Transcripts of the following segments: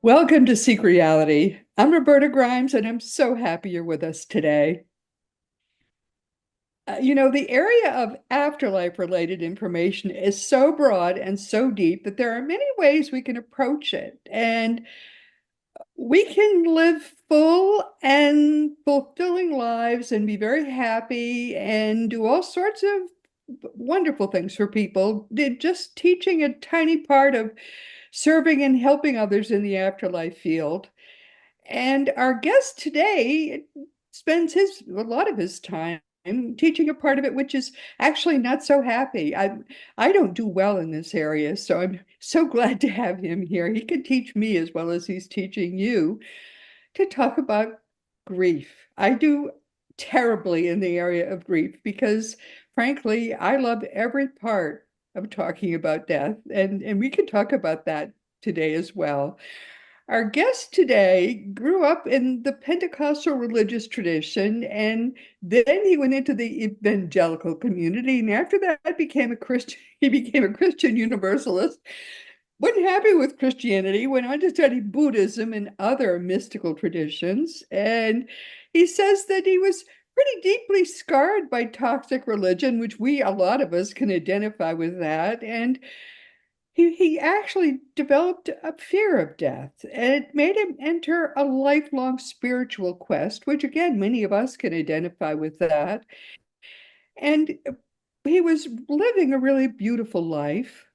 Welcome to Seek Reality. I'm Roberta Grimes, and I'm so happy you're with us today. The area of afterlife related information is so broad and so deep that there are many ways we can approach it. And we can live full and fulfilling lives and be very happy and do all sorts of wonderful things for people. Just teaching a tiny part of serving and helping others in the afterlife field. And our guest today spends a lot of his time teaching a part of it, which is actually not so happy. I don't do well in this area, so I'm so glad to have him here. He can teach me as well as he's teaching you to talk about grief. I do terribly in the area of grief because, frankly, I love every part of talking about death, and we can talk about that today as well. Our guest today grew up in the Pentecostal religious tradition, and then he went into the evangelical community, and after that became a Christian. He became a Christian Universalist. Wasn't happy with Christianity, went on to study Buddhism and other mystical traditions, and he says that he was pretty deeply scarred by toxic religion, which a lot of us can identify with that, and he actually developed a fear of death, and it made him enter a lifelong spiritual quest, which again, many of us can identify with that. And he was living a really beautiful life.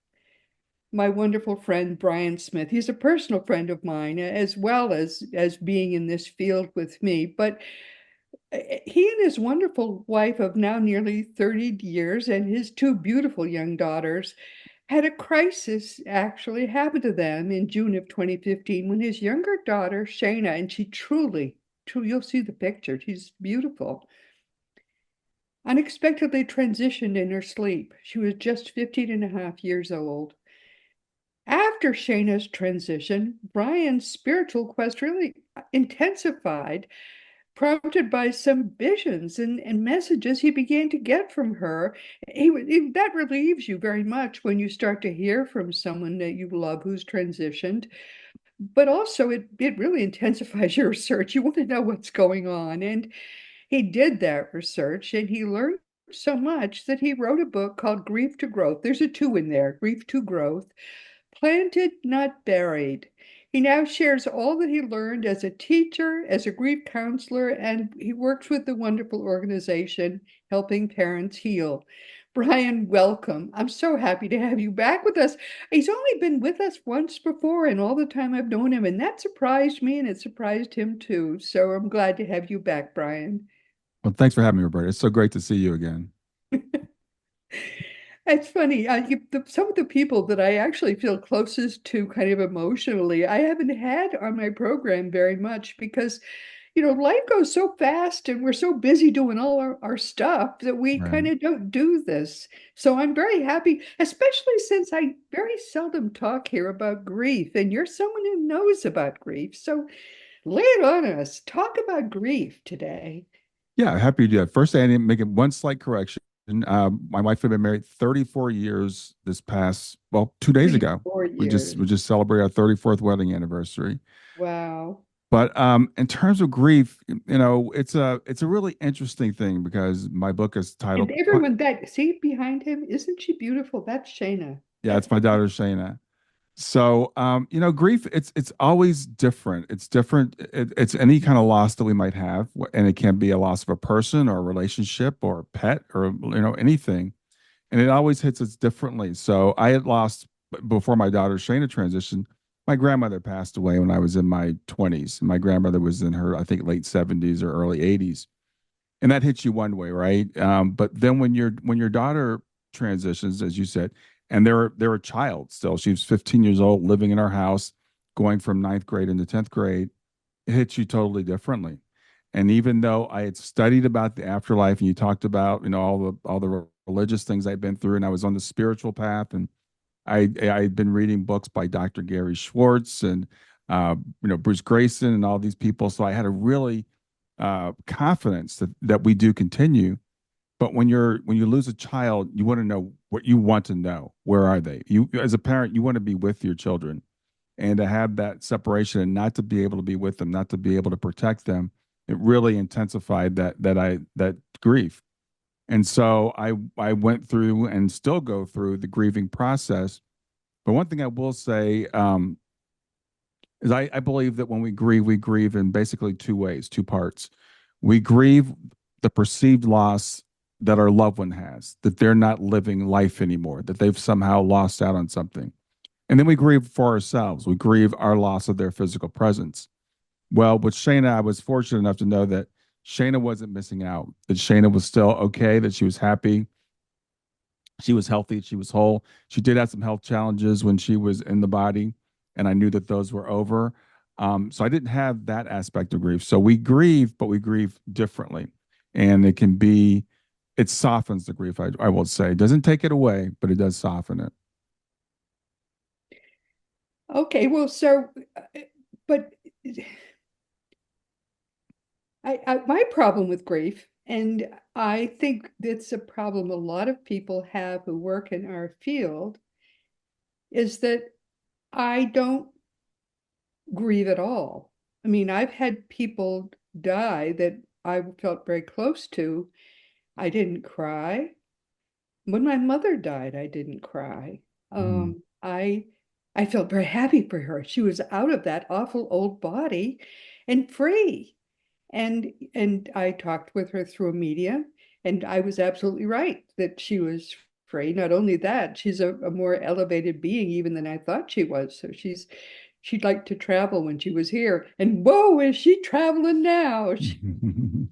My wonderful friend Brian Smith, he's a personal friend of mine, as well as being in this field with me. But he and his wonderful wife of now nearly 30 years and his two beautiful young daughters had a crisis actually happen to them in June of 2015 when his younger daughter, Shayna, and she truly, you'll see the picture, she's beautiful, unexpectedly transitioned in her sleep. She was just 15 and a half years old. After Shayna's transition, Brian's spiritual quest really intensified, prompted by some visions and messages he began to get from her. That relieves you very much when you start to hear from someone that you love who's transitioned, but also it really intensifies your research. You want to know what's going on. And he did that research and he learned so much that he wrote a book called Grief to Growth. There's a two in there, Grief to Growth, planted, not buried. He now shares all that he learned as a teacher, as a grief counselor, and he works with the wonderful organization Helping Parents Heal. Brian, welcome. I'm so happy to have you back with us. He's only been with us once before, and all the time I've known him, and that surprised me and it surprised him too. So I'm glad to have you back, Brian. Well, thanks for having me, Roberta. It's so great to see you again. It's funny. Some of the people that I actually feel closest to kind of emotionally, I haven't had on my program very much because, life goes so fast and we're so busy doing all our stuff that we Right. kind of don't do this. So I'm very happy, especially since I very seldom talk here about grief, and you're someone who knows about grief. So lay it on us. Talk about grief today. Yeah, happy to do that. First, I need to make one slight correction. My wife had been married 34 years this past, well, 2 days ago. 34 We just years. celebrated our 34th wedding anniversary. Wow. But in terms of grief, it's a really interesting thing because my book is And titled, everyone that see behind him, isn't she beautiful? That's Shayna. yeah, it's my daughter Shayna. So, grief, it's always different. It's different. It's any kind of loss that we might have, and it can be a loss of a person or a relationship or a pet or, anything. And it always hits us differently. So I had lost, before my daughter Shayna transitioned, my grandmother passed away when I was in my 20s. My grandmother was in her, I think, late 70s or early 80s. And that hits you one way, right? But then when your daughter transitions, as you said, and they're a child still. She was 15 years old, living in our house, going from ninth grade into 10th grade. It hits you totally differently. And even though I had studied about the afterlife, and you talked about, all the religious things I'd been through, and I was on the spiritual path, and I had been reading books by Dr. Gary Schwartz and Bruce Grayson and all these people. So I had a really confidence that we do continue. But when you lose a child, you want to know what you want to know. Where are they? You, as a parent, you want to be with your children. and to have that separation and not to be able to be with them, not to be able to protect them, it really intensified that grief. And so I went through and still go through the grieving process. But one thing I will say is I believe that when we grieve in basically two ways, two parts. We grieve the perceived loss that our loved one has, that they're not living life anymore, that they've somehow lost out on something. And then we grieve for ourselves. We grieve our loss of their physical presence. Well, with Shayna, I was fortunate enough to know that Shayna wasn't missing out, that Shayna was still okay, that she was happy, she was healthy, she was whole. She did have some health challenges when she was in the body, and I knew that those were over. So I didn't have that aspect of grief. So we grieve, but we grieve differently, and it softens the grief. I will say, it doesn't take it away, but it does soften it. Okay, well, so, but my problem with grief, and I think that's a problem a lot of people have who work in our field, is that I don't grieve at all. I mean, I've had people die that I felt very close to. I didn't cry. When my mother died, I didn't cry. Mhm. I felt very happy for her. She was out of that awful old body and free. And I talked with her through a medium, and I was absolutely right that she was free. Not only that, she's a more elevated being even than I thought she was. So she'd like to travel when she was here. And whoa, is she traveling now? She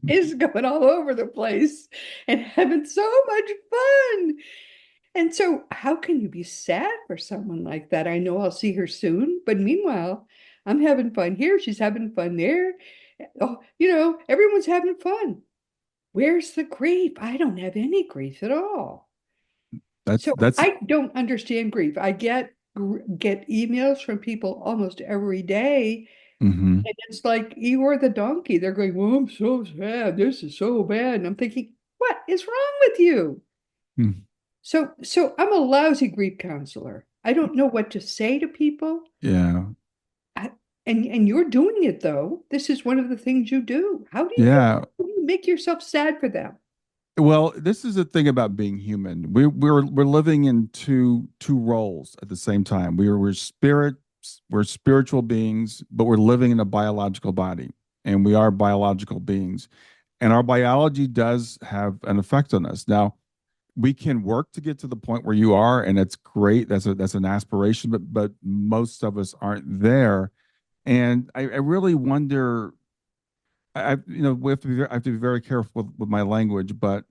is going all over the place and having so much fun. And so, how can you be sad for someone like that? I know I'll see her soon, but meanwhile, I'm having fun here. She's having fun there. Oh, everyone's having fun. Where's the grief? I don't have any grief at all. So That's I don't understand grief. I get emails from people almost every day, hmm and it's like Eeyore the donkey. They're going, "Well, I'm so sad. This is so bad." And I'm thinking, what is wrong with you? So I'm a lousy grief counselor. I don't know what to say to people. yeah. I, and you're doing it though. This is one of the things you do. Yeah. How do you make yourself sad for them? Well, this is the thing about being human. We're living in two roles at the same time. We're spiritual beings, but we're living in a biological body, and we are biological beings. And our biology does have an effect on us. Now, we can work to get to the point where you are, and it's great. That's an aspiration, but most of us aren't there. And I really wonder. I have to be very careful with my language, but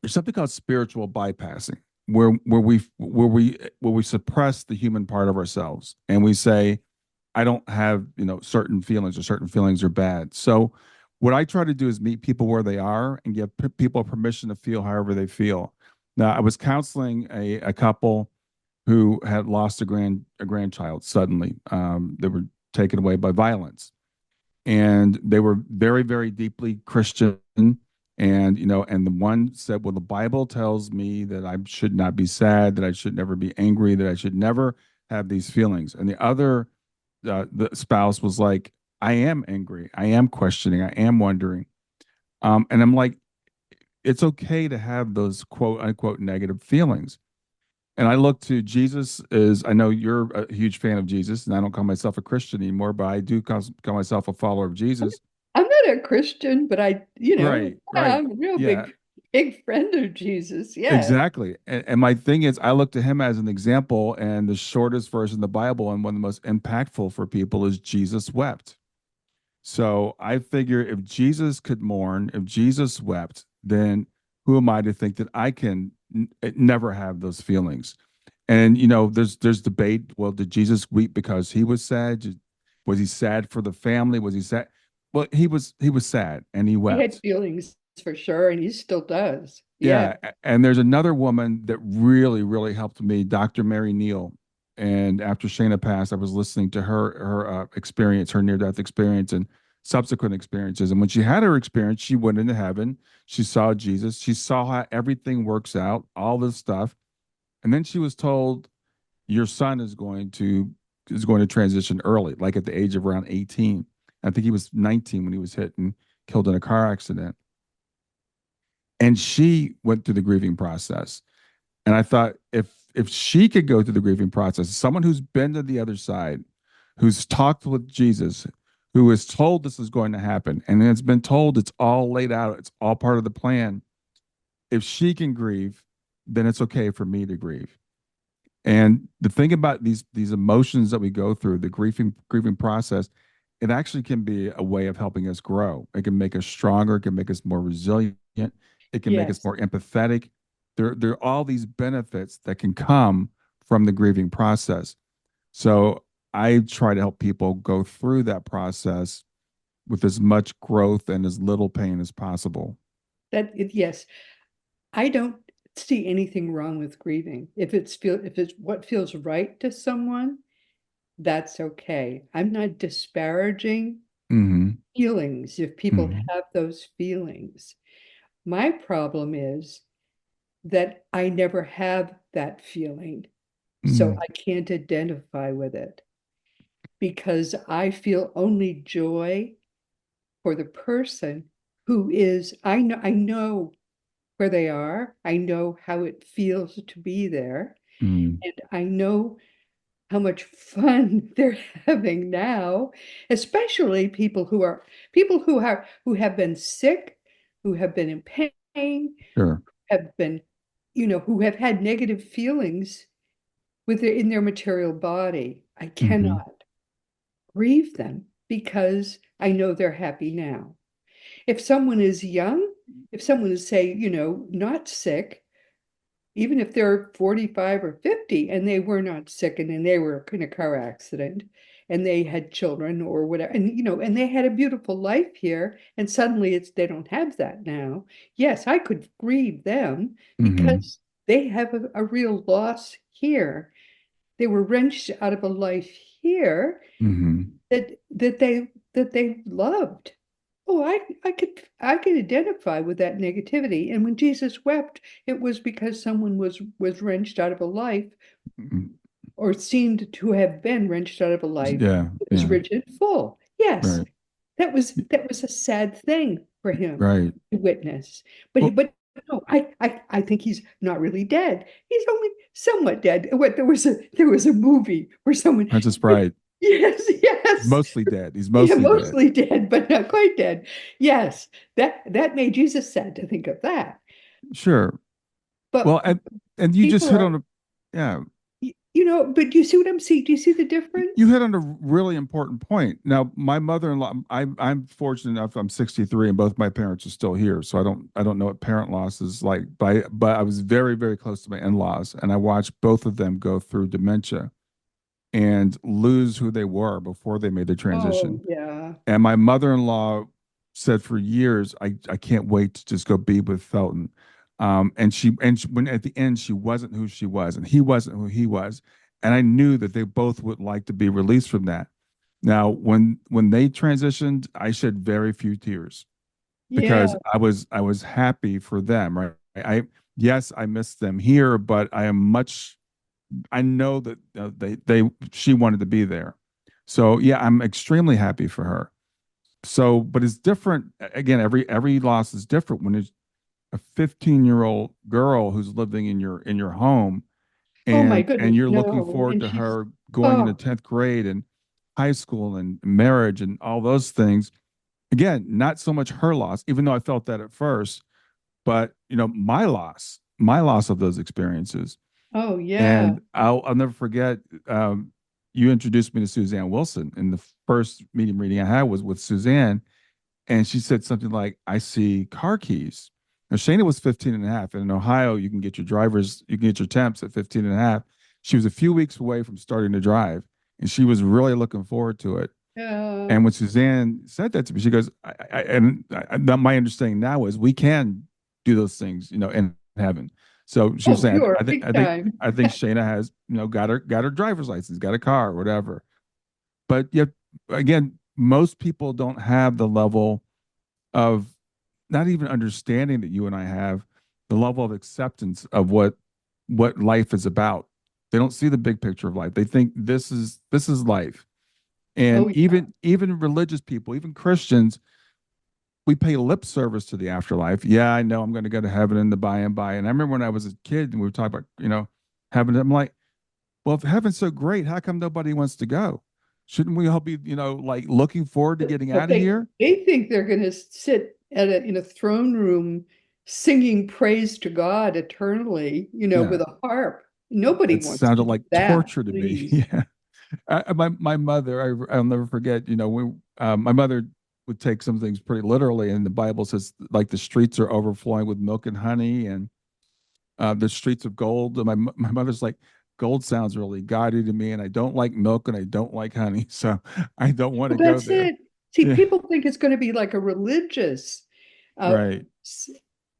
there's something called spiritual bypassing, where we suppress the human part of ourselves, and we say, I don't have, certain feelings, or certain feelings are bad. So what I try to do is meet people where they are and give people permission to feel however they feel. Now, I was counseling a couple who had lost a grandchild suddenly. They were taken away by violence, and they were very, very deeply Christian. And the one said, well, the Bible tells me that I should not be sad, that I should never be angry, that I should never have these feelings. And the spouse was like, I am angry, I am questioning, I am wondering. And I'm like, it's okay to have those quote unquote negative feelings. And I look to Jesus. As I know you're a huge fan of Jesus, and I don't call myself a Christian anymore, but I do call myself a follower of I'm, Jesus. I'm not a Christian, but Right, yeah, right. I'm a real Yeah, big friend of Jesus. Yeah. exactly. And my thing is, I look to him as an example, and the shortest verse in the Bible and one of the most impactful for people is Jesus wept. So I figure if Jesus could mourn, if Jesus wept, then who am I to think that I can never have those feelings? And there's debate. Well, did Jesus weep because he was sad? Was he sad for the family? Was he sad? Well, he was sad and he He had wept. feelings for sure, and he still does. Yeah. Yeah, and there's another woman that really, really helped me, Dr. Mary Neal. And after Shayna passed, I was listening to her experience, her near-death experience, and subsequent experiences. And when she had her experience, she went into heaven. She saw Jesus. She saw how everything works out, all this stuff. And then she was told, "Your son is going to is going to transition early, like at the age of around 18. I think he was 19 when he was hit and killed in a car accident. And she went through the grieving process. And I thought if she could go through the grieving process, someone who's been to the other side, who's talked with Jesus, who is told this is going to happen, and it's been told it's all laid out, it's all part of the plan. If she can grieve, then it's okay for me to grieve. And the thing about these emotions that we go through, the grieving process, it actually can be a way of helping us grow. It can make us stronger. It can make us more resilient. It can make us Yes. more empathetic. There are all these benefits that can come from the grieving process. So I try to help people go through that process with as much growth and as little pain as possible. Yes. I don't see anything wrong with grieving. If it's what feels right to someone, that's okay. I'm not disparaging Mm-hmm. feelings if people Mm-hmm. have those feelings. My problem is that I never have that feeling, so Mm-hmm. I can't identify with it because I feel only joy for the person who is, I know where they are. I know how it feels to be there. Mm-hmm. And I know how much fun they're having now, especially people who have been sick, who have been in pain, Sure. have been, who have had negative feelings in their material body. I Mm-hmm. cannot grieve them because I know they're happy now. If someone is young, if someone is, say, not sick, even if they're 45 or 50 and they were not sick and then they were in a car accident and they had children or whatever, and and they had a beautiful life here, and suddenly they don't have that now. Yes, I could grieve them Mm-hmm. because they have a real loss here. They were wrenched out of a life here Mm-hmm. that they loved. Oh, I could identify with that negativity. And when Jesus wept, it was because someone was wrenched out of a life, Mm-hmm. or seemed to have been wrenched out of a life Yeah. that was Yeah. rich and full. Yes, Right. that was a sad thing for him Right. to witness. But Well, but no, I think he's not really dead. He's only somewhat dead. What there was a movie where someone, Princess Bride. yes, He's yes. mostly dead. He's Yeah, mostly dead. mostly dead, but not quite dead. Yes, that made Jesus sad to think of that. Sure. Well, But and you just people hit are, on a yeah, but do you see what I'm seeing? Do you see the you difference? hit on a really important point. Now, my mother-in-law, I'm fortunate enough. I'm 63, and both my parents are still here, so I don't know what parent loss is like. But I was very very close to my in-laws, and I watched both of them go through dementia and lose who they were before they made the Oh, transition. yeah. And my mother-in-law said for years, I can't wait to just go be with Felton. When at the end she wasn't who she was, and he wasn't who he was, and I knew that they both would like to be released from that. Now, when they transitioned, I shed very few tears Yeah. because I was happy for them. Right? Yes, I miss them here, but I know that they she wanted to be there. So yeah, I'm extremely happy for her. So, but it's different. Again, every loss is different. When it's a 15-year-old girl who's living in your home, Oh my and goodness, you're looking no. forward And to she's, her going into oh, 10th grade and high school and marriage and all those things. Again, not so much her loss, even though I felt that at first, but my loss of those experiences. oh yeah. And I'll never forget. You introduced me to Suzanne Wilson, and the first reading I had was with Suzanne, and she said something like, I see car keys. Now, Shayna was 15 and a half. And in Ohio, you can get your temps at 15 and a half. She was a few weeks away from starting to drive, and she was really looking forward to it. Yeah. And when Suzanne said that to me, she goes, my understanding now is we can do those things, in heaven. So she was Oh, saying, pure, big time. I think Shayna has, got her driver's license, got a car, or whatever. But yet, again, most people don't have the level of not even understanding that you and I have, the level of acceptance of what life is about. They don't see the big picture of life. They think this is life. And Oh, yeah. even religious people, even Christians, we pay lip service to the afterlife. Yeah, I know I'm going to go to heaven in the by and by. And I remember when I was a kid and we were talking about, heaven. I'm like, well, if heaven's so great, how come nobody wants to go? Shouldn't we all be, like looking forward to getting But out of here? they think they're going to sit in a throne room singing praise to God eternally, Yeah, with a harp. Nobody that wants sounded to do like that, torture to me. please. Yeah. My mother, I'll never forget. My mother would take some things pretty literally, and the Bible says like the streets are overflowing with milk and honey, and the streets of gold. And my mother's like, gold sounds really gaudy to me, and I don't like milk and I don't like honey, so I don't want to Well, go that's there. it. See, Yeah, people think it's going to be like a religious uh, right,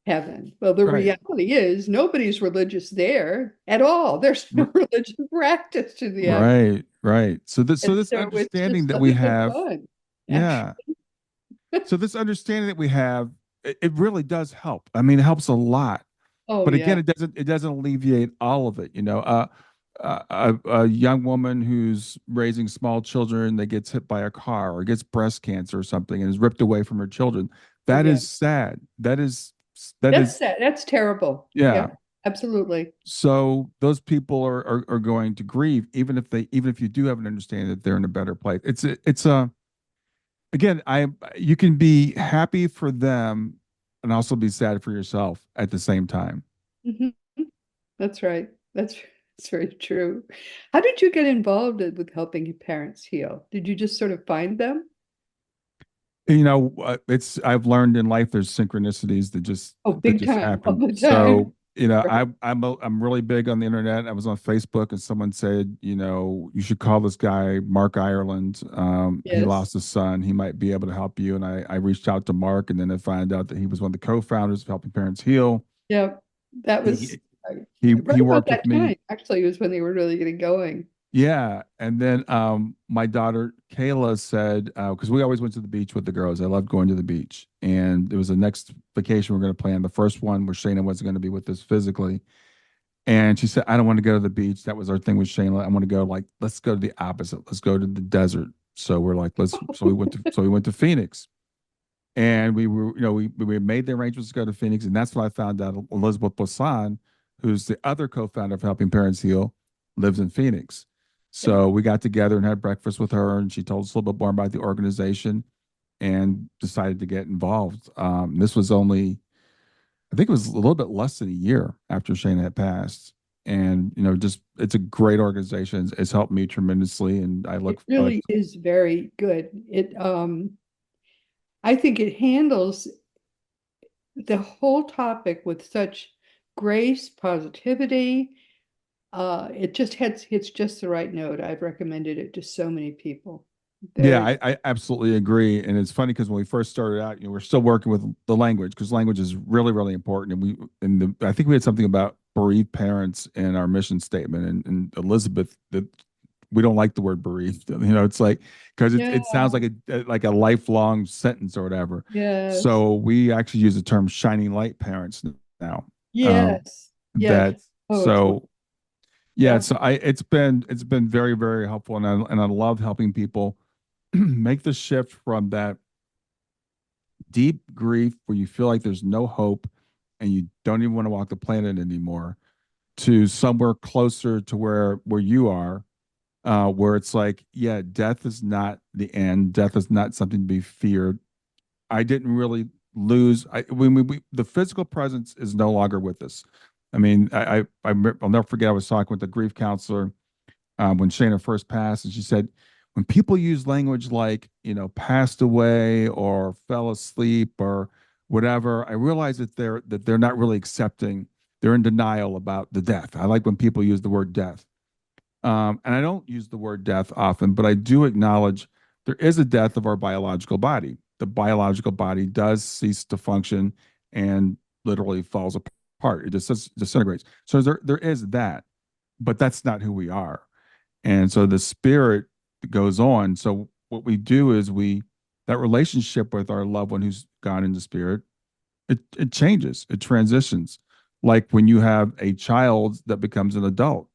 heaven. Well, the right, reality is nobody's religious there at all. There's no r- religious practice to the heaven. right, right. So this, so And this so it's understanding just that we nothing but have, fun, actually. yeah. So this understanding that we have, it really does help. I mean, it helps a lot. Oh, But yeah. again, it doesn't alleviate all of it. A young woman who's raising small children that gets hit by a car or gets breast cancer or something and is ripped away from her children. Oh, That yeah. is sad. That is Sad. That's terrible. yeah. Yep. Absolutely. So those people are going to grieve even if you do have an understanding that they're in a better place. It's again, I you can be happy for them and also be sad for yourself at the same time. Mhm. That's right. That's very true. How did you get involved with helping your parents heal? Did you just sort of find them? It's I've learned in life there's synchronicities that just Oh, that big just time, all happen. the So time. I Right. I'm really big on the internet. I was on Facebook and someone said, you should call this guy Mark Ireland. He Yes. lost his son. He might be able to help you. And I reached out to Mark, and then I find out that he was one of the co-founders of Helping Parents Heal. Yeah. That was He uh, he right about worked with that me. time, actually, was when they were really getting going. Yeah, and then my daughter Kayla said because we always went to the beach with the girls. I loved going to the beach, and it was the next vacation we are going to plan. The first one where Shayna wasn't going to be with us physically, and she said, "I don't want to go to the beach." That was our thing with Shayna. I want to go let's go to the opposite. Let's go to the desert. So we're like, let's. So we went to Phoenix, and we were, we made the arrangements to go to Phoenix, and that's when I found out Elizabeth Bosan, who's the other co-founder of Helping Parents Heal, lives in Phoenix. Yeah. So we got together and had breakfast with her, and she told us a little bit more about the organization, and decided to get involved. This was only, I think it was a little bit less than a year after Shayna had passed, and just it's a great organization. It's helped me tremendously, and It I like really is very good. I think it handles the whole topic with such grace, positivity. It just hits just the right note. I've recommended it to so many people. Yeah, Very good. I absolutely agree. And it's funny because when we first started out, we're still working with the language because language is really, really important. I think we had something about bereaved parents in our mission statement. And Elizabeth, that we don't like the word bereaved. It's like because it, Yeah, it sounds like a lifelong sentence or whatever. yes, So we actually use the term shining light parents now. Um, yes, yes. that Oh, totally. so yeah, Yeah. so it's been very, very helpful, and I love helping people make the shift from that deep grief where you feel like there's no hope and you don't even want to walk the planet anymore to somewhere closer to where you are, where it's like, yeah, death is not the end. Death is not something to be feared. I didn't really lose. The physical presence is no longer with us. I mean, I'll never forget. I was talking with a grief counselor when Shayna first passed, and she said, when people use language like, passed away or fell asleep or whatever, I realize that they're not really accepting. They're in denial about the death. I like when people use the word death, and I don't use the word death often, but I do acknowledge there is a death of our biological body. The biological body does cease to function and literally falls apart. It just disintegrates. So there is that, but that's not who we are. And so the spirit goes on. So what we do is that relationship with our loved one who's gone into spirit, it changes, it transitions. Like when you have a child that becomes an adult,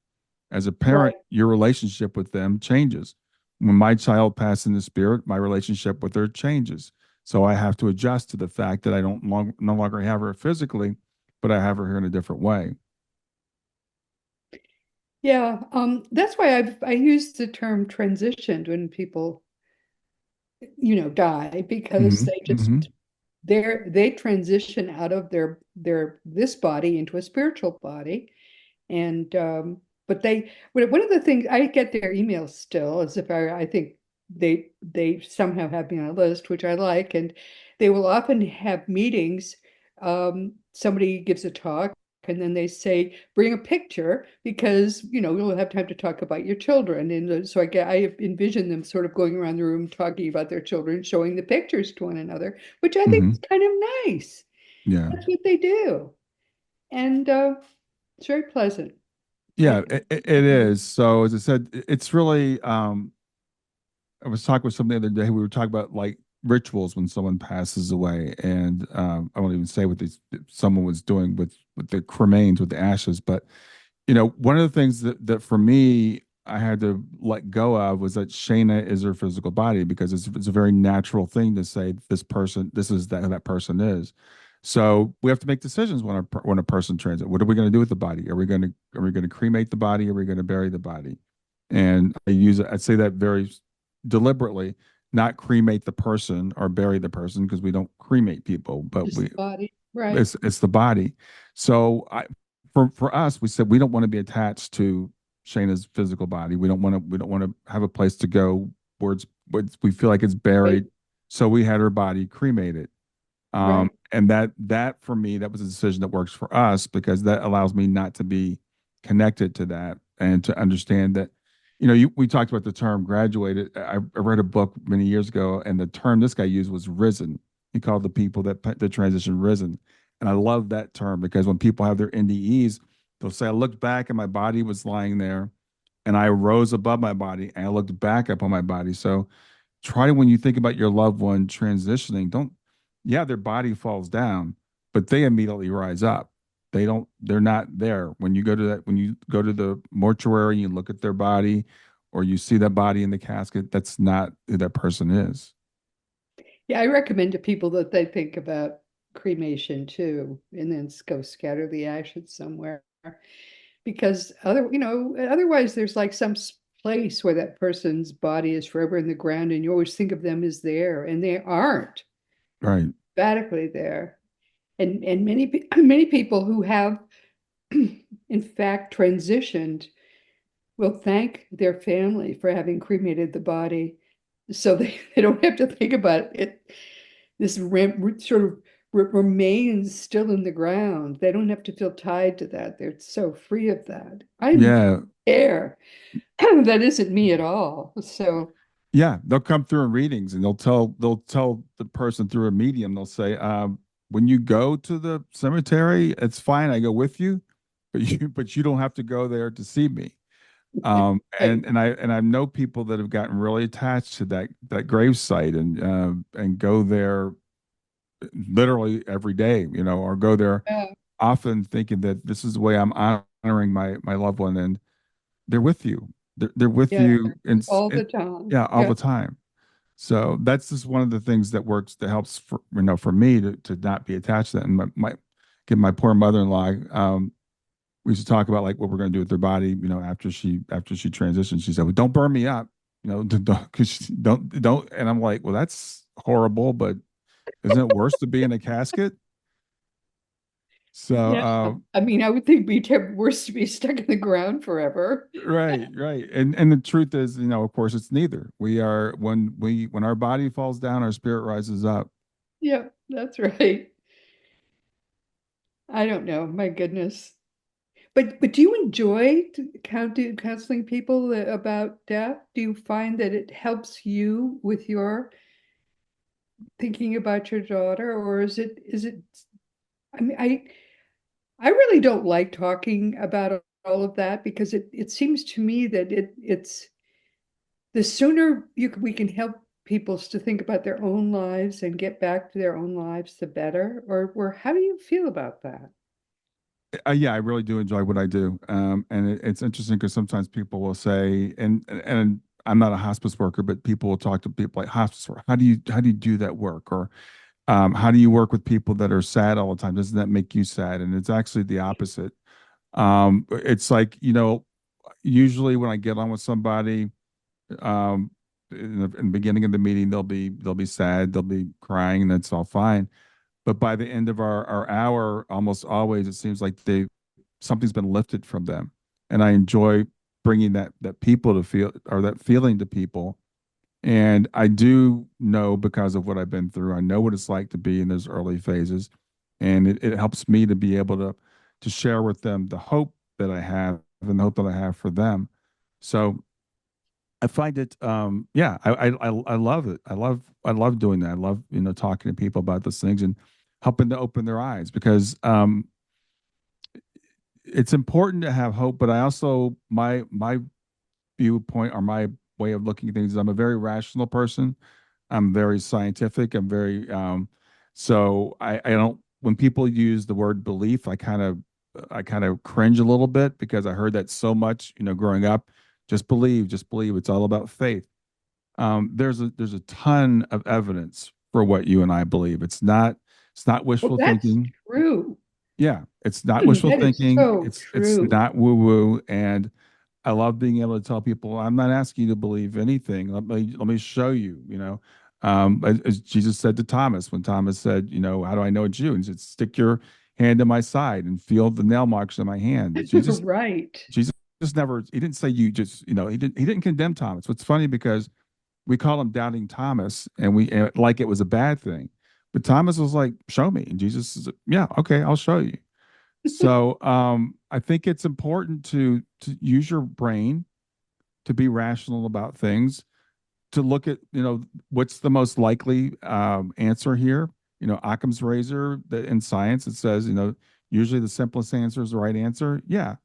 As a Right. parent, your relationship with them changes. When my child passes in the spirit, my relationship with her changes. So I have to adjust to the fact that I don't no longer have her physically, but I have her here in a different way. Yeah. That's why I use the term transitioned when people, die because Hmm. they just Hmm. they transition out of their this body into a spiritual body. And but one of the things I get their emails still as if I think they somehow have me on a list, which I like, and they will often have meetings. Somebody gives a talk, and then they say, bring a picture because you'll have time to talk about your children. And so I envision them sort of going around the room talking about their children, showing the pictures to one another, which I think is Hmm. kind of nice. Yeah. That's what they do. And it's very pleasant. I Yeah, it is. So as I said, it's really I was talking with someone the other day. We were talking about like rituals when someone passes away, and I won't even say what these someone was doing with the cremains, with the ashes. But one of the things that for me I had to let go of was that Shayna is her physical body because it's a very natural thing to say this person, this is that person is. So we have to make decisions when a person transits. What are we going to do with the body? Are we going to cremate the body? Are we going to bury the body? And I say that very deliberately, not cremate the person or bury the person because we don't cremate people, but just we the body, right? it's the body. So for us, we said we don't want to be attached to Shayna's physical body. We don't want to have a place to go where we feel like it's Right, buried. So we had her body cremated. right. And that for me, that was a decision that works for us because that allows me not to be connected to that and to understand that, we talked about the term graduated. I read a book many years ago, and the term this guy used was risen. He called the people that transition risen, and I love that term because when people have their NDEs, they'll say, "I looked back and my body was lying there, and I rose above my body, and I looked back up on my body." So try to, when you think about your loved one transitioning, don't, yeah, their body falls down, but they immediately rise up. They're not there. When you go to the mortuary, you look at their body or you see that body in the casket, that's not who that person is. Yeah, I recommend to people that they think about cremation too, and then go scatter the ashes somewhere because otherwise there's like some place where that person's body is forever in the ground, and you always think of them as there, and they aren't Right. emphatically there. And many people who have in fact transitioned will thank their family for having cremated the body so they don't have to think about it. This sort of remains still in the ground. They don't have to feel tied to that. They're so free of that. I'm Yeah. there. That isn't me at all. So, Yeah. They'll come through in readings and they'll tell the person through a medium, they'll say, when you go to the cemetery, it's fine. I go with you, but you don't have to go there to see me. right. And I know people that have gotten really attached to that grave site and go there literally every day, or go there Yeah, often thinking that this is the way I'm honoring my loved one, and they're with you. They're with yeah, you, and all the time. yeah, all Yeah, the time. So that's just one of the things that works that helps for me to not be attached to that. And my poor mother-in-law, we used to talk about like what we're going to do with their body, after she transitioned. She said, "Well, don't burn me up, because don't." And I'm like, "Well, that's horrible, but isn't it worse to be in a casket?" So, yeah. I mean, I would think it'd be worse to be stuck in the ground forever. right, right, and the truth is, of course, it's neither. We are when our body falls down, our spirit rises up. Yeah, that's right. I don't know. My goodness. But do you enjoy counseling people about death? Do you find that it helps you with your thinking about your daughter, or is it? I mean, I really don't like talking about all of that because it seems to me that it's the sooner we can help people to think about their own lives and get back to their own lives, the better. Or how do you feel about that? Yeah, I really do enjoy what I do. And it's interesting because sometimes people will say, and I'm not a hospice worker, but people will talk to people like hospice work. How do you do that work? Or how do you work with people that are sad all the time? Doesn't that make you sad? And it's actually the opposite. It's like, usually when I get on with somebody, um, in the beginning of the meeting, they'll be sad, they'll be crying, and that's all fine. But by the end of our hour, almost always it seems like they something's been lifted from them, and I enjoy bringing that people to feel or that feeling to people. And I do know because of what I've been through, I know what it's like to be in those early phases, and it helps me to be able to share with them the hope that I have and the hope that I have for them. So I find it, yeah, I love it. I love doing that. I love, talking to people about those things and helping to open their eyes because it's important to have hope. But I also my viewpoint or my way of looking at things is I'm a very rational person. I'm very scientific. So I don't when people use the word belief, I kind of cringe a little bit because I heard that so much, growing up. Just believe, just believe. It's all about faith. There's a ton of evidence for what you and I believe. It's not Well, wishful that's thinking. true. Yeah, it's not wishful That is thinking. so It's true. not woo woo. And I love being able to tell people, I'm not asking you to believe anything. Let me show you. As Jesus said to Thomas when Thomas said, how do I know it's you? And he said, stick your hand in my side and feel the nail marks in my hand. Jesus Right. Jesus never. He didn't say you just. He didn't condemn Thomas. What's funny because we call him doubting Thomas, and like it was a bad thing. But Thomas was like, "Show me," and Jesus says, "Yeah, okay, I'll show you." So I think it's important to use your brain to be rational about things, to look at what's the most likely answer here. Occam's razor that in science it says usually the simplest answer is the right answer. Yeah,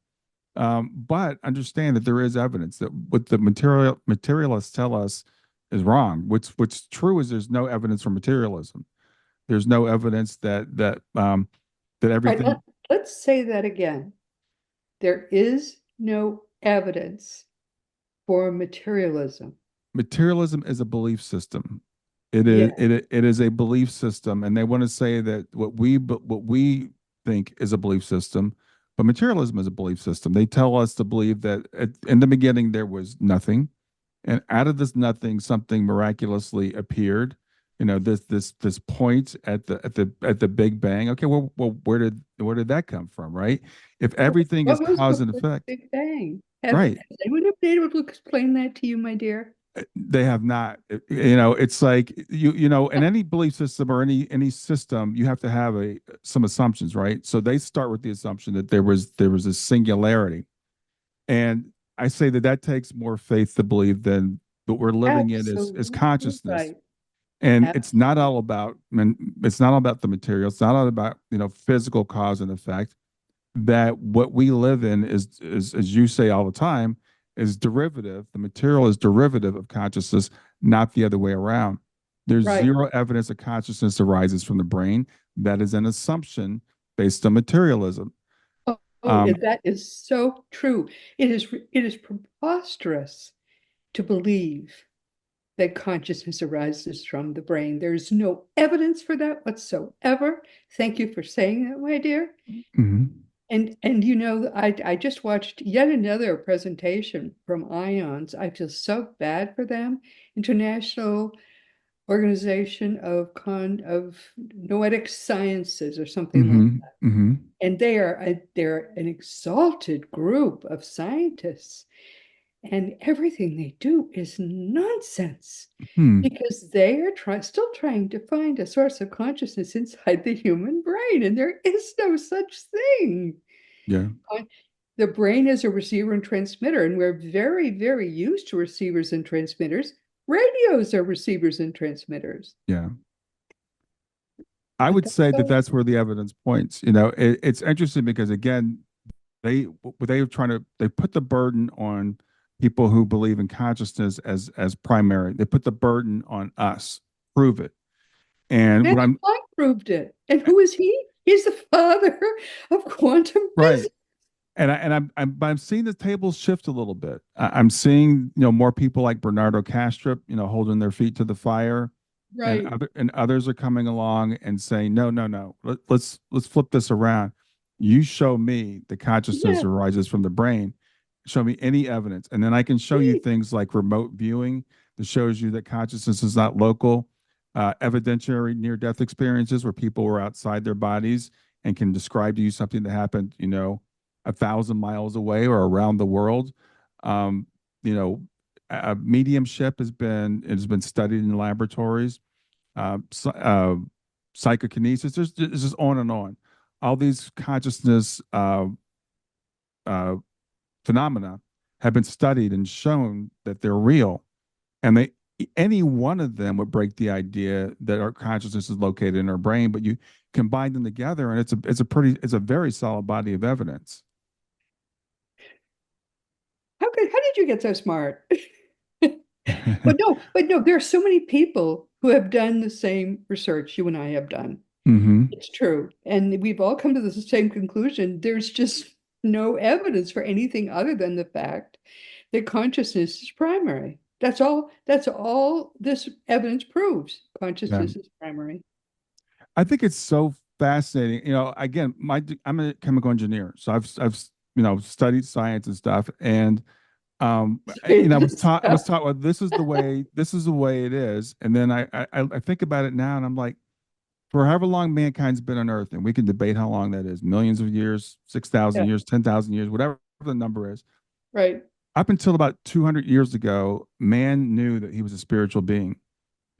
but understand that there is evidence that what the materialists tell us is wrong. What's true is there's no evidence for materialism. There's no evidence that All right, everything let's say that again. There is no evidence for materialism. materialism is a belief system. It is Yeah, it is a belief system, and they want to say that what we think is a belief system, but materialism is a belief system. They tell us to believe that in the beginning there was nothing, and out of this nothing something miraculously appeared. This point at the Big Bang. Okay, well, where did that come from, right? If everything is what was cause and before the effect, Big Bang? Has right? anyone been able to explain that to you, my dear? They have not. It's like in any belief system or any system, you have to have some assumptions, right? So they start with the assumption that there was a singularity, and I say that takes more faith to believe than what we're living in is Absolutely consciousness. right. And it's not Absolutely. all about, I mean, it's not all about the material. It's not all about physical cause and effect. That what we live in is as you say all the time, is derivative. The material is derivative of consciousness, not the other way around. There's Right. zero evidence that consciousness arises from the brain. That is an assumption based on materialism. Yeah, Um, that is so true. It is preposterous to believe that consciousness arises from the brain. There's no evidence for that whatsoever. Thank you for saying that, my dear. mhm, And I just watched yet another presentation from IONS. I feel so bad for them. International Organization of Noetic Sciences or something like mhm, that. mhm, And they're an exalted group of scientists, and everything they do is nonsense hmm, because they are still trying to find a source of consciousness inside the human brain, and there is no such thing. yeah, Uh, The brain is a receiver and transmitter, and we're very, very used to receivers and transmitters. Radios are receivers and transmitters. yeah. I But would that's say that all. that's where the evidence points. It's interesting because again, they put the burden on people who believe in consciousness as primary. They put the burden on us. Prove it. And what Max I'm Planck proved it. And who is he? He's the father of quantum Right. physics. And I'm seeing the tables shift a little bit. I'm seeing more people like Bernardo Kastrup, holding their feet to the fire, and Right. others are coming along and saying, no, no, no, let's flip this around. You show me the consciousness Yeah. arises from the brain. Show me any evidence, and then I can show you Right. things like remote viewing that shows you that consciousness is not local. Evidentiary near-death experiences where people were outside their bodies and can describe to you something that happened, 1,000 miles away or around the world. Um, you know, mediumship has been studied in laboratories. Psychokinesis. It's just on and on. All these consciousness uh, phenomena have been studied and shown that they're real, and they any one of them would break the idea that our consciousness is located in our brain. But you combine them together, and it's a very solid body of evidence. How did you get so smart? But no, there are so many people who have done the same research you and I have done. Hmm. It's true. And we've all come to the same conclusion. There's just no evidence for anything other than the fact that consciousness is primary. That's all this evidence proves. Yeah. Consciousness is primary. I think it's so fascinating. Again, I'm a chemical engineer, so I've studied science and stuff, and I was It's taught well, this is the way it is, and then I think about it now, and I'm like, for however long mankind's been on Earth, and we can debate how long that is, millions of years, 6,000 yeah, years, 10,000 years, whatever the number is. right, Up until about 200 years ago, man knew that he was a spiritual being.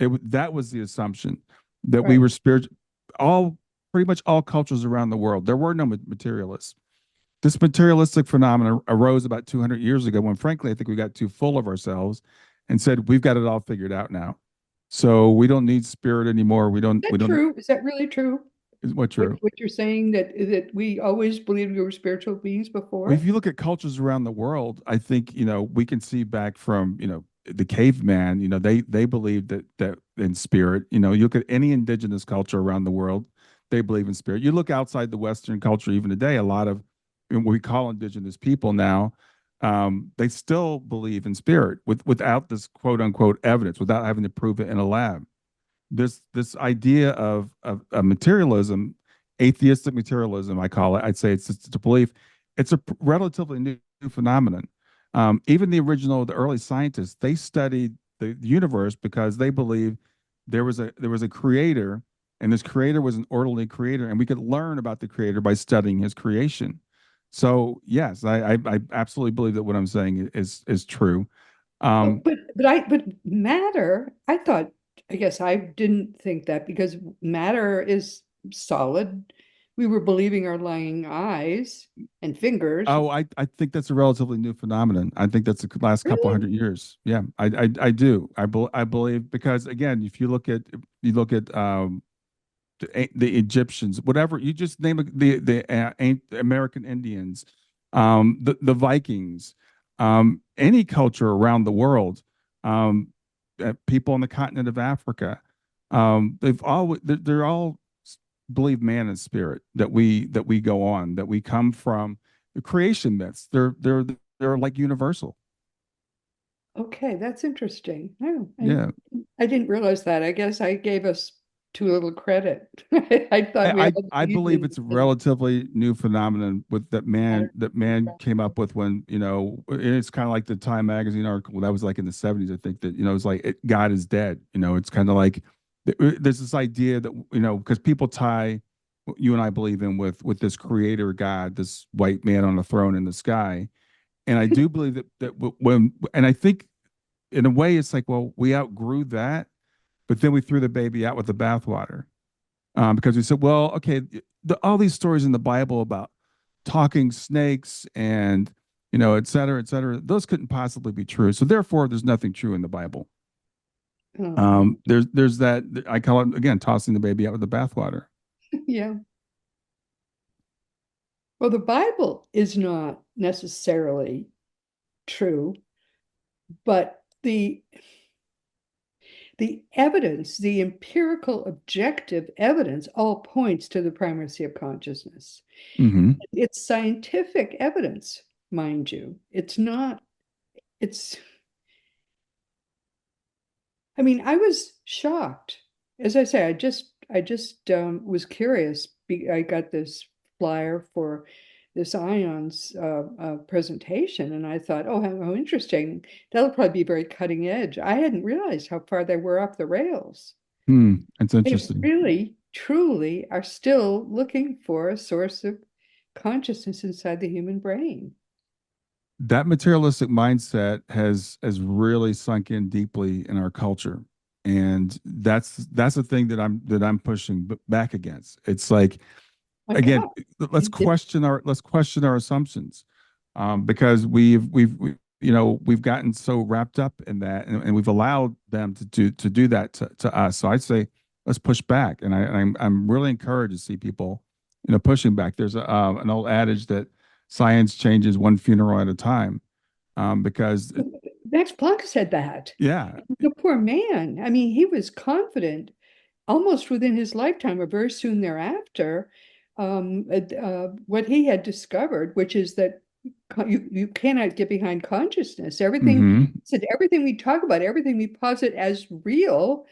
That was the assumption that we right. were spiritual. All Pretty much all cultures around the world, there were no materialists. This materialistic phenomenon arose about 200 years ago when, frankly, I think we got too full of ourselves and said we've got it all figured out now. So we don't need spirit anymore. We don't. Is We that don't. true? Is that really true? Is what What true? what you're saying that we always believed we were spiritual beings Well, if before? you look at cultures around the world, I think we can see back from the caveman. They believed that in spirit. You look at any indigenous culture around the world, they believe in spirit. You look outside the Western culture, even today, a lot of what we call indigenous people now, they still believe in spirit without this quote unquote evidence, without having to prove it in a lab. This idea of materialism, atheistic materialism, I call it. I'd say it's a belief. It's a relatively new phenomenon. Even the early scientists, they studied the universe because they believed there was a creator, and this creator was an orderly creator, and we could learn about the creator by studying his creation. So yes, I absolutely believe that what I'm saying is true. Well, Um, but matter, I guess I didn't think that because matter is solid. We were believing our lying eyes and fingers. Oh, I think that's a relatively new phenomenon. I think that's the last couple Really? hundred years. Yeah, I do. I believe because again, if you look at the Egyptians, whatever you just name it, the American Indians, the Vikings, any culture around the world, um, people on the continent of Africa, they're all believe man and spirit that we go on that we come from the creation myths. They're like universal. Okay, that's interesting. No, Yeah. I didn't realize that. I guess I gave us too little credit. I thought we I, all I believed believe in it's a the relatively new phenomenon with that man matter. that man came up with when it's kind of like the Time magazine article that was like in the 70s. I think that it's like God is dead. It's kind of like there's this idea that because people tie what you and I believe in with this creator God, this white man on a throne in the sky, and I do believe that when and I think in a way it's like, well, we outgrew that, but then we threw the baby out with the bathwater, because we said, well, okay, all these stories in the Bible about talking snakes and et cetera, those couldn't possibly be true. So therefore, there's nothing true in the Bible. Oh, There's that, I call it again tossing the baby out with the bathwater. yeah. Well, the Bible is not necessarily true, but the evidence, the empirical, objective evidence, all points to the primacy of consciousness. Hmm. It's scientific evidence, mind you. It's not, it's, I mean, I was shocked. As I say, I just was curious. I got this flyer for this IONS presentation, and I thought, oh, how interesting. That'll probably be very cutting edge. I hadn't realized how far they were off the rails. Hmm. It's They interesting. really, truly are still looking for a source of consciousness inside the human brain. That materialistic mindset has really sunk in deeply in our culture, and that's the thing that I'm pushing back against. It's like, My again, God. let's question our assumptions, because we've gotten so wrapped up in that, and we've allowed them to do that to us. So I'd say let's push back, and I'm really encouraged to see people pushing back. There's an old adage that science changes one funeral at a time, because Max Planck said that. yeah. The poor man. I mean, he was confident almost within his lifetime or very soon thereafter, what he had discovered, which is that you cannot get behind consciousness. Hmm. Said everything we talk about, everything we posit as real,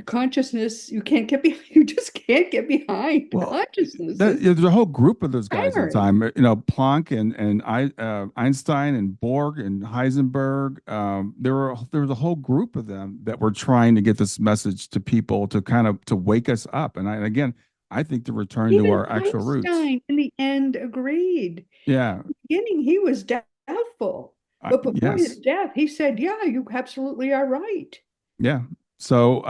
consciousness, you can't get behind, you just can't get behind Well, consciousness. It's there's a whole group of those guys at the primary. time. Planck and Einstein and Borg and Heisenberg. There was a whole group of them that were trying to get this message to people to kind of to wake us up. And again, I think to return to Even our actual roots. Einstein in the end agreed. Yeah. Beginning, he was doubtful, but before his Yes. death, he said, "Yeah, you absolutely are right." Yeah. So,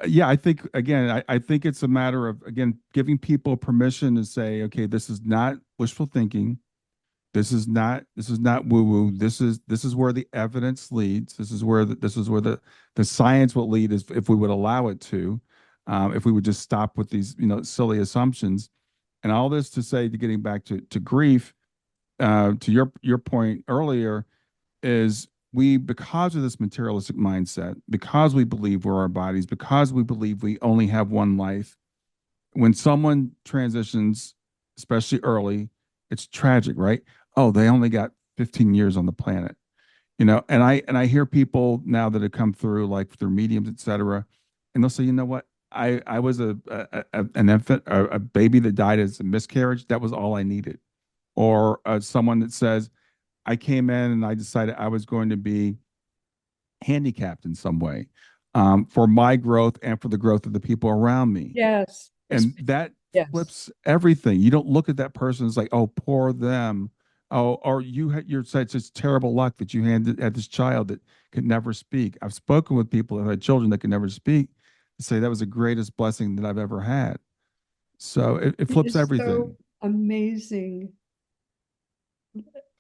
yeah, I think again, I think it's a matter of again giving people permission to say, okay, this is not wishful thinking. This is not woo woo. This is where the evidence leads. This is where the science will lead, is if we would allow it to, if we would just stop with these silly assumptions. And all this to say, to getting back to grief, to your point earlier, is we, because of this materialistic mindset, because we believe we're our bodies, because we believe we only have one life, when someone transitions, especially early, it's tragic, right? Oh, they only got 15 years on the planet, and I hear people now that have come through, like through mediums, etc., and they'll say, you know what? I was an infant, a baby that died as a miscarriage. That was all I needed. Or someone that says, I came in and I decided I was going to be handicapped in some way, for my growth and for the growth of the people around me. Yes, And that yes. flips everything. You don't look at that person as like, oh, poor them. Oh, or you're such terrible luck that you had this child that could never speak. I've spoken with people that had children that could never speak, to say that was the greatest blessing that I've ever had. So it It flips is so everything. amazing.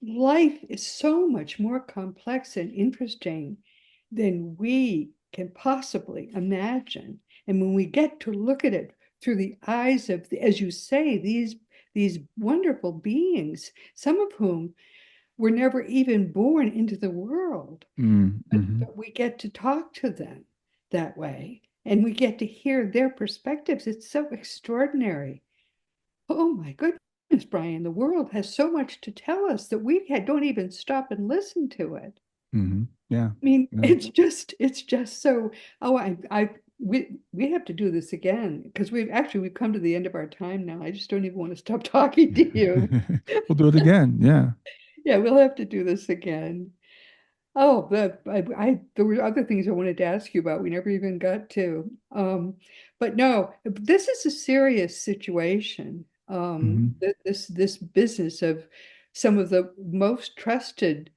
Life is so much more complex and interesting than we can possibly imagine. And when we get to look at it through the eyes of, as you say, these wonderful beings, some of whom were never even born into the world, Mm-hmm. but we get to talk to them that way, and we get to hear their perspectives. It's so extraordinary. Oh my goodness, Brian, the world has so much to tell us that don't even stop and listen to it. Mm-hmm. Yeah. I mean, Yeah. it's just so, oh, we have to do this again because we've come to the end of our time now. I just don't even want to stop talking to you. We'll do it again. Yeah. Yeah, we'll have to do this again. Oh, there were other things I wanted to ask you about. We never even got to. But no, this is a serious situation. Hmm. This business of some of the most trusted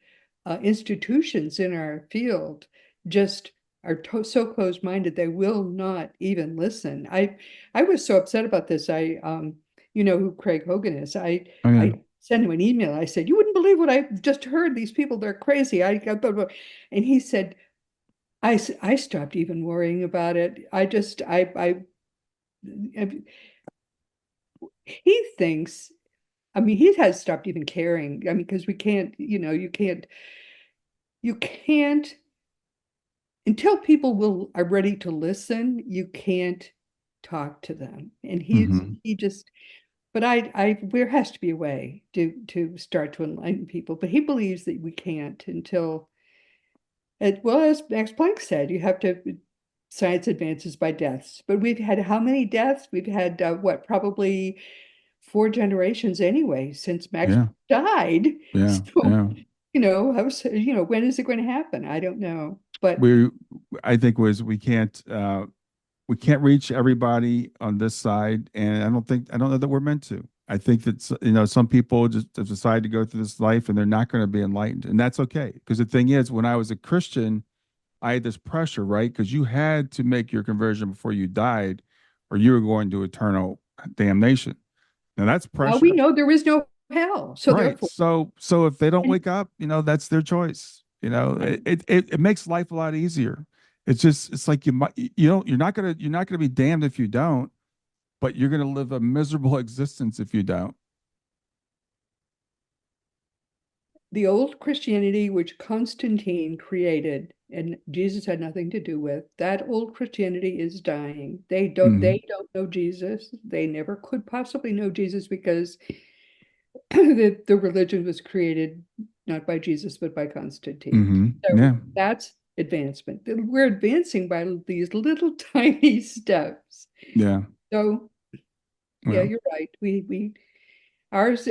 institutions in our field just are so closed-minded they will not even listen. I was so upset about this. You know who Craig Hogan is. Oh yeah. I sent him an email. I said, "You wouldn't believe what I just heard. These people, they're crazy." Blah, blah. And he said, I stopped even worrying about it. He thinks, I mean, he has stopped even caring. I mean, because we can't, you can't until people will are ready to listen, you can't talk to them. And Hmm. he just but I there has to be a way to start to enlighten people. But he believes that we can't until it well, as Max Planck said, you have to science advances by deaths. But we've had how many deaths? We've had what, probably four generations anyway since Max Yeah, died. yeah, So, yeah. when is it going to happen? I don't know. But We, I think was we can't reach everybody on this side, and I don't know that we're meant to. I think that some people just decide to go through this life and they're not going to be enlightened, and that's okay. Because the thing is, when I was a Christian, I had this pressure, right? Because you had to make your conversion before you died, or you were going to eternal damnation. Now that's now we pressure. know there is no hell. So Right. therefore, So if they don't and wake up, that's their choice. right, It makes life a lot easier. It's like you're not gonna be damned if you don't, but you're gonna live a miserable existence if you don't. the old Christianity, which Constantine created and Jesus had nothing to do with, that old Christianity is dying. Hmm. They don't know Jesus. They never could possibly know Jesus because the religion was created not by Jesus, but by Constantine. Hmm. So Yeah. that's advancement. We're advancing by these little tiny steps. Yeah. So yeah, Yeah. you're right. Ours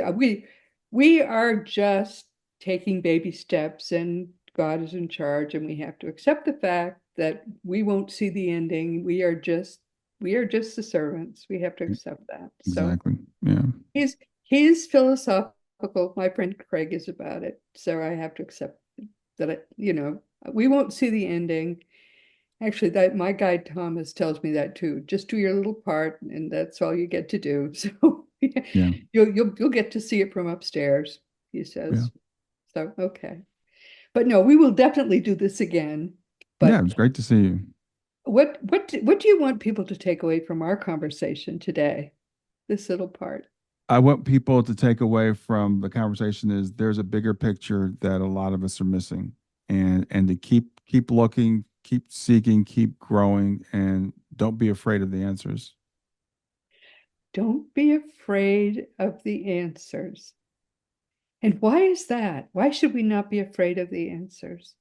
we are just taking baby steps, and God is in charge, and we have to accept the fact that we won't see the ending. We are just the servants. We have to accept that. So Exactly. Yeah. he's he's philosophical. My friend Craig is about it. So I have to accept that we won't see the ending. Actually, that my guide Thomas tells me that too. Just do your little part, and that's all you get to do. So Yeah. you'll get to see it from upstairs, he Yeah. says. So okay. But no, we will definitely do this again. Yeah. It But was great to see you. what do you want people to take away from our conversation today? This little part. I want people to take away from the conversation is there's a bigger picture that a lot of us are missing, and to keep looking, keep seeking, keep growing, and don't be afraid of the answers. Don't be afraid of the answers. And why is that? Why should we not be afraid of the answers?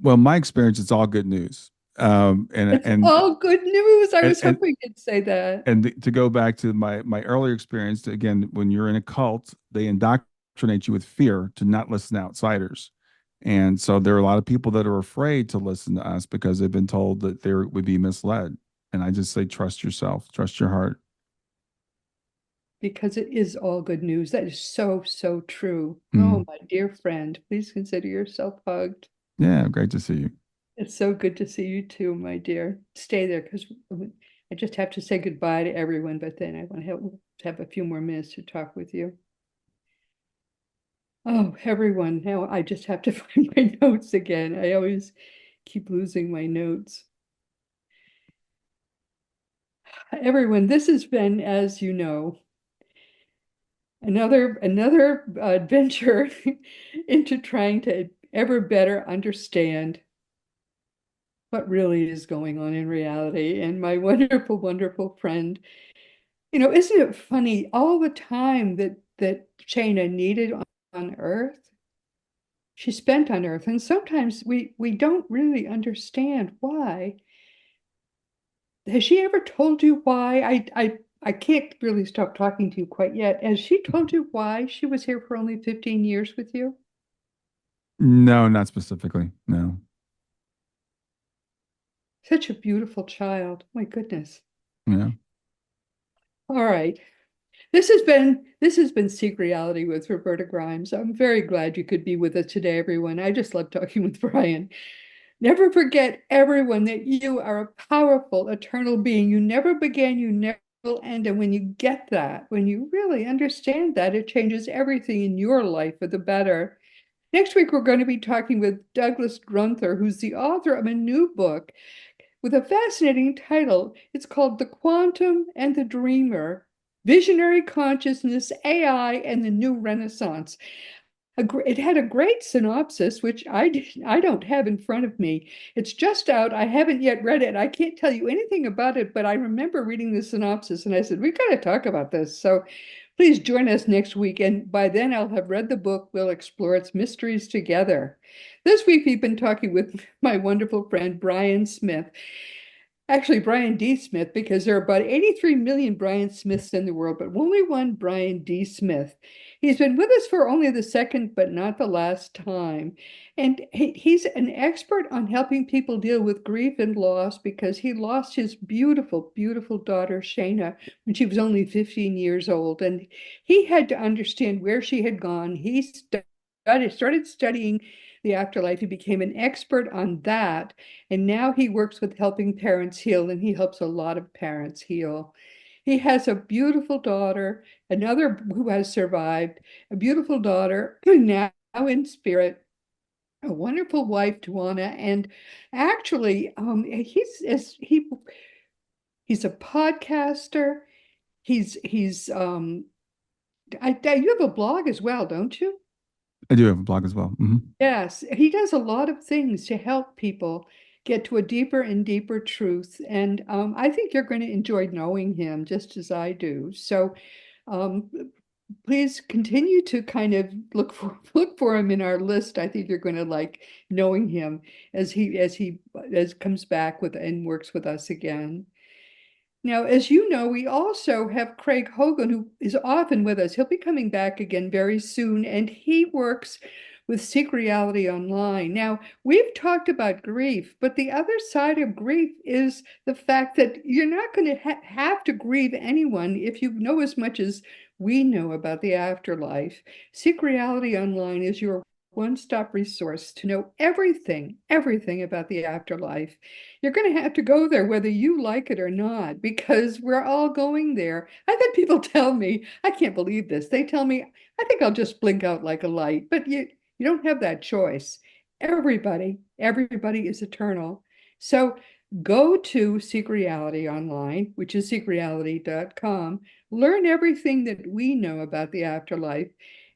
Well, my experience, it's all good news. It's all good news. I And was and hoping you'd say that. to go back to my earlier experience, again, when you're in a cult, they indoctrinate you with fear to not listen to outsiders. And so there are a lot of people that are afraid to listen to us because they've been told that they would be misled. And I just say, trust yourself, trust your heart. Because it is all good news. That is so, so true. Oh, Mm. my dear friend, please consider yourself hugged. Yeah, great to see you. It's so good to see you too, my dear. Stay there because I just have to say goodbye to everyone, but then I want to have a few more minutes to talk with you. Oh, everyone, now I just have to find my notes again. I always keep losing my notes. Everyone, this has been, as you know, another adventure into trying to ever better understand what really is going on in reality. And my wonderful, wonderful friend, isn't it funny all the time that Shayna needed on Earth, she spent on Earth, and sometimes we don't really understand why. Has she ever told you why? I can't really stop talking to you quite yet. Has she told you why she was here for only 15 years with you? No, not specifically. No. Such a beautiful child. My goodness. Yeah. All right. This has been Seek Reality with Roberta Grimes. I'm very glad you could be with us today, everyone. I just love talking with Brian. Never forget, everyone, that you are a powerful, eternal being. You never began, you never will end. And when you get that, when you really understand that, it changes everything in your life for the better. Next week, we're going to be talking with Douglas Grunther, who's the author of a new book with a fascinating title. It's called The Quantum and the Dreamer: Visionary Consciousness, AI, and the New Renaissance. It had a great synopsis, which I don't have in front of me. It's just out. I haven't yet read it. I can't tell you anything about it, but I remember reading the synopsis and I said, we've got to talk about this. So please join us next week. And by then I'll have read the book. We'll explore its mysteries together. This week we've been talking with my wonderful friend, Brian Smith. Actually, Brian D. Smith, because there are about 83 million Brian Smiths in the world, but only one Brian D. Smith. He's been with us for only the second, but not the last time. And he's an expert on helping people deal with grief and loss because he lost his beautiful, beautiful daughter, Shayna, when she was only 15 years old. And he had to understand where she had gone. He started studying the afterlife. He became an expert on that. And now he works with helping parents heal, and he helps a lot of parents heal. He has a beautiful daughter, another who has survived, a beautiful daughter now in spirit, a wonderful wife, Tawana, and actually, he's a podcaster. You have a blog as well, don't you? I do have a blog as well. Yes, he does a lot of things to help people get to a deeper and deeper truth. And I think you're going to enjoy knowing him just as I do. So um, please continue to kind of look for him in our list. I think you're going to like knowing him as comes back with and works with us again. Now, as you know, we also have Craig Hogan, who is often with us. He'll be coming back again very soon, and he works with Seek Reality Online. Now, we've talked about grief, but the other side of grief is the fact that you're not going to have to grieve anyone if you know as much as we know about the afterlife. Seek Reality Online is your one-stop resource to know everything, everything about the afterlife. You're going to have to go there whether you like it or not, because we're all going there. I've had people tell me, I can't believe this. They tell me, I think I'll just blink out like a light, but you don't have that choice. Everybody is eternal. So go to Seek Reality Online, which is seekreality.com. Learn everything that we know about the afterlife.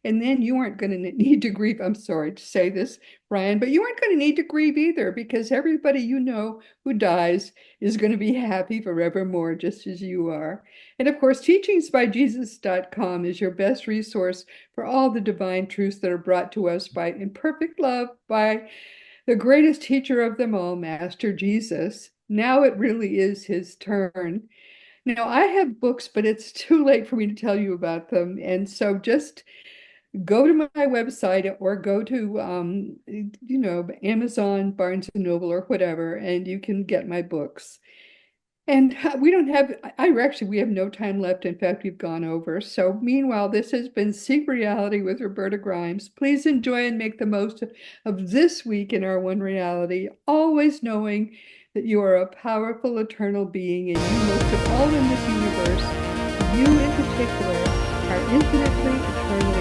And then you aren't going to need to grieve. I'm sorry to say this, Brian, but you aren't going to need to grieve either because everybody you know who dies is going to be happy forevermore, just as you are. And of course, teachingsbyjesus.com is your best resource for all the divine truths that are brought to us by in perfect love by the greatest teacher of them all, Master Jesus. Now it really is his turn. Now, I have books, but it's too late for me to tell you about them. And so just go to my website or go to Amazon, Barnes and Noble, or whatever, and you can get my books. And we don't have, we have no time left. In fact, we've gone over. So meanwhile, this has been Seek Reality with Roberta Grimes. Please enjoy and make the most of this week in our one reality, always knowing that you are a powerful, eternal being, and you most of all in this universe, you in particular, are infinitely eternal